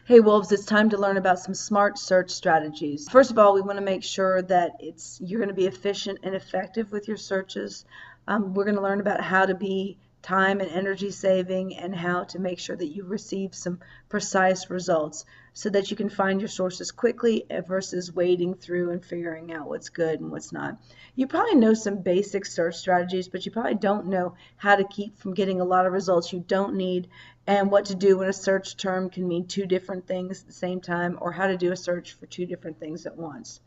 Hey Wolves, it's time to learn about some smart search strategies. First of all, we want to make sure that you're going to be efficient and effective with your searches. We're going to learn about how to be time and energy saving and how to make sure that you receive some precise results so that you can find your sources quickly versus wading through and figuring out what's good and what's not. You probably know some basic search strategies, but you probably don't know how to keep from getting a lot of results you don't need, and what to do when a search term can mean two different things at the same time, or how to do a search for two different things at once.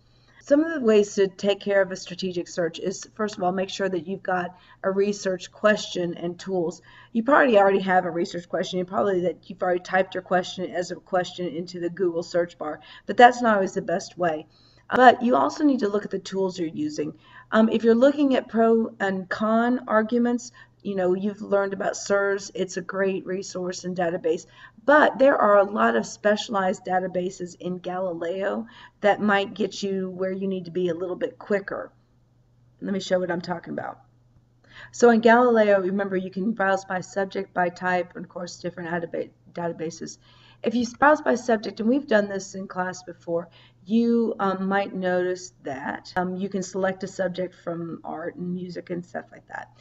Some of the ways to take care of a strategic search is, first of all, make sure that you've got a research question and tools. You probably already have a research question. You've already typed your question as a question into the Google search bar, but that's not always the best way. But you also need to look at the tools you're using. If you're looking at pro and con arguments, you've learned about SERS. It's a great resource and database, but there are a lot of specialized databases in Galileo that might get you where you need to be a little bit quicker. Let me show what I'm talking about. So in Galileo, remember, you can browse by subject, by type, and of course different databases. If you browse by subject, and we've done this in class before, you might notice that you can select a subject from art and music and stuff like that.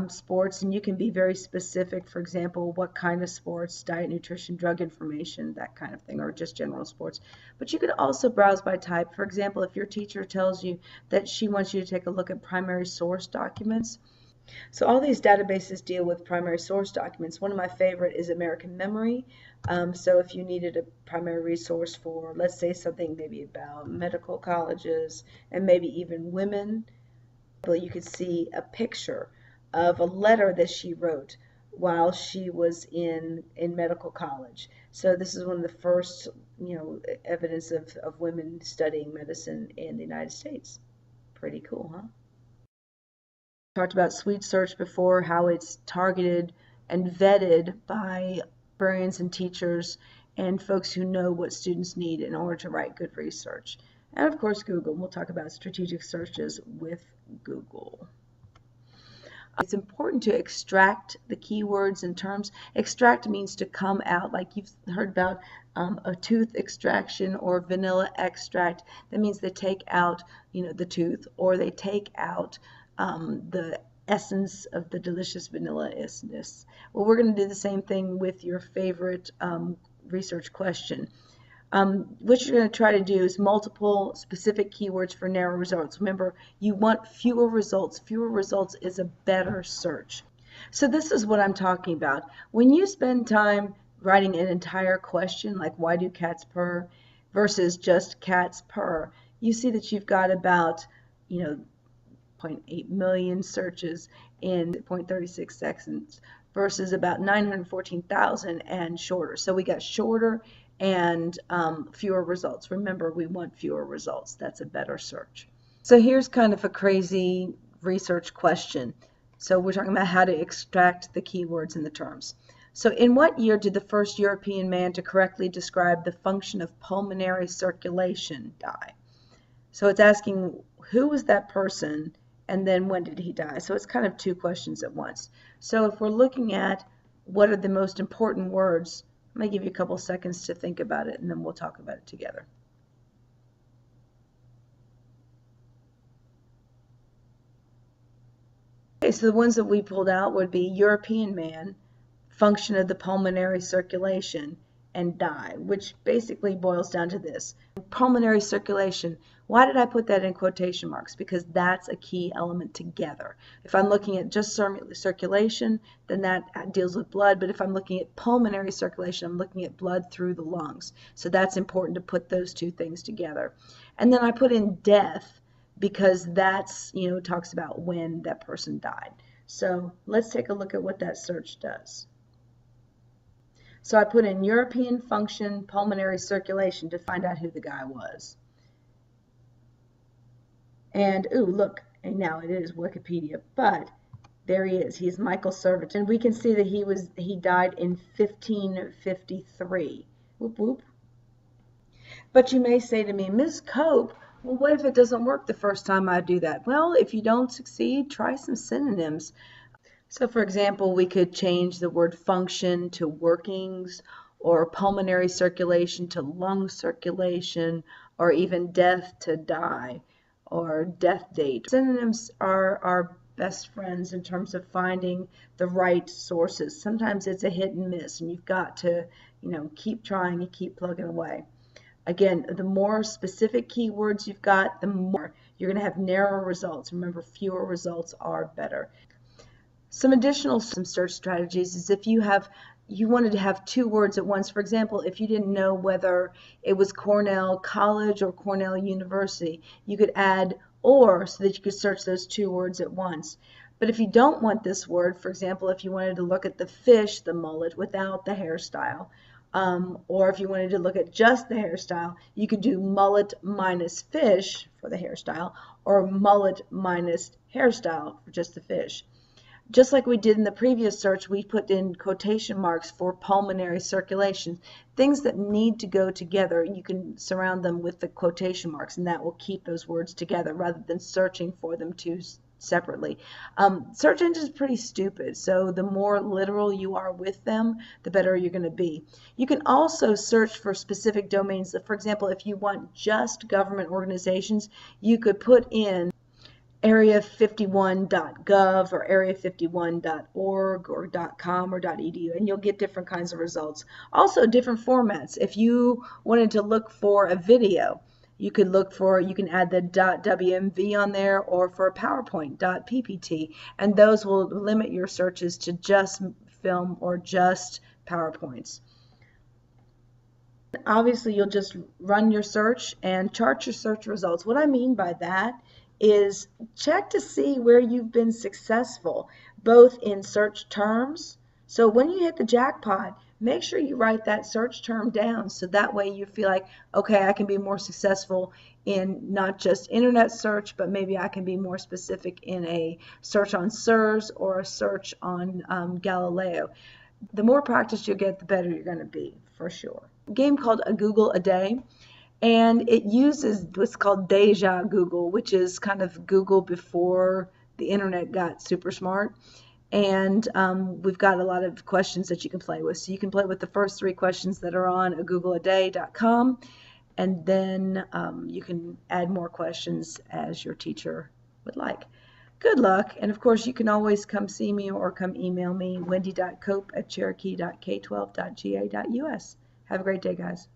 Sports, and you can be very specific, for example, what kind of sports, diet, nutrition, drug information, that kind of thing, or just general sports. But you could also browse by type. For example, if your teacher tells you that she wants you to take a look at primary source documents. So all these databases deal with primary source documents. One of my favorite is American Memory. So if you needed a primary resource for, let's say, something maybe about medical colleges and maybe even women, you could see a picture of a letter that she wrote while she was in medical college. So this is one of the first, evidence of women studying medicine in the United States. Pretty cool, huh? Talked about Sweet Search before, how it's targeted and vetted by librarians and teachers and folks who know what students need in order to write good research. And of course, Google. We'll talk about strategic searches with Google. It's important to extract the keywords and terms. Extract means to come out, like you've heard about a tooth extraction or vanilla extract. That means they take out, the tooth, or they take out the essence of the delicious vanilla-isness. Well, we're going to do the same thing with your favorite research question. What you're going to try to do is multiple specific keywords for narrow results. Remember, you want fewer results. Fewer results is a better search. So this is what I'm talking about. When you spend time writing an entire question, like why do cats purr, versus just cats purr, you see that you've got about, 0.8 million searches in 0.36 seconds versus about 914,000 and shorter. So we got shorter and fewer results. Remember, we want fewer results. That's a better search. So here's kind of a crazy research question. So we're talking about how to extract the keywords and the terms. So in what year did the first European man to correctly describe the function of pulmonary circulation die? So it's asking who was that person and then when did he die? So it's kind of two questions at once. So if we're looking at what are the most important words, I'm going to give you a couple seconds to think about it, and then we'll talk about it together. Okay, so the ones that we pulled out would be European man, function of the pulmonary circulation, and die, which basically boils down to this. Pulmonary circulation. Why did I put that in quotation marks? Because that's a key element together. If I'm looking at just circulation, then that deals with blood. But if I'm looking at pulmonary circulation, I'm looking at blood through the lungs. So that's important to put those two things together. And then I put in death because that's, talks about when that person died. So let's take a look at what that search does. So I put in European function pulmonary circulation to find out who the guy was. And, ooh, look, and now it is Wikipedia, but there he is. He's Michael Servet. And we can see that he died in 1553. Whoop, whoop. But you may say to me, Ms. Cope, well, what if it doesn't work the first time I do that? Well, if you don't succeed, try some synonyms. So, for example, we could change the word function to workings or pulmonary circulation to lung circulation, or even death to die, or death date. Synonyms are our best friends in terms of finding the right sources. Sometimes it's a hit and miss, and you've got to, keep trying and keep plugging away. Again, the more specific keywords you've got, the more you're going to have narrower results. Remember, fewer results are better. Some additional search strategies is if you wanted to have two words at once. For example, if you didn't know whether it was Cornell College or Cornell University, you could add or so that you could search those two words at once. But if you don't want this word, for example, if you wanted to look at the fish, the mullet, without the hairstyle, or if you wanted to look at just the hairstyle, you could do mullet minus fish for the hairstyle, or mullet minus hairstyle for just the fish. Just like we did in the previous search, we put in quotation marks for pulmonary circulation. Things that need to go together, you can surround them with the quotation marks, and that will keep those words together rather than searching for them separately. Search engines are pretty stupid, so the more literal you are with them, the better you're going to be. You can also search for specific domains. For example, if you want just government organizations, you could put in area51.gov or area51.org or .com or .edu, and you'll get different kinds of results. Also, different formats. If you wanted to look for a video, you can add the .wmv on there, or for a PowerPoint, .ppt, and those will limit your searches to just film or just PowerPoints. Obviously, you'll just run your search and chart your search results. What I mean by that is check to see where you've been successful, both in search terms. So when you hit the jackpot, make sure you write that search term down, so that way you feel like, okay, I can be more successful in not just internet search, but maybe I can be more specific in a search on SERS or a search on Galileo. The more practice you get, the better you're going to be, for sure. A game called A Google A Day, and it uses what's called Deja Google, which is kind of Google before the internet got super smart. And we've got a lot of questions that you can play with. So you can play with the first 3 questions that are on agoogleaday.com, and then you can add more questions as your teacher would like. Good luck, and of course you can always come see me or come email me, wendy.cope@cherokee.k12.ga.us. Have a great day, guys.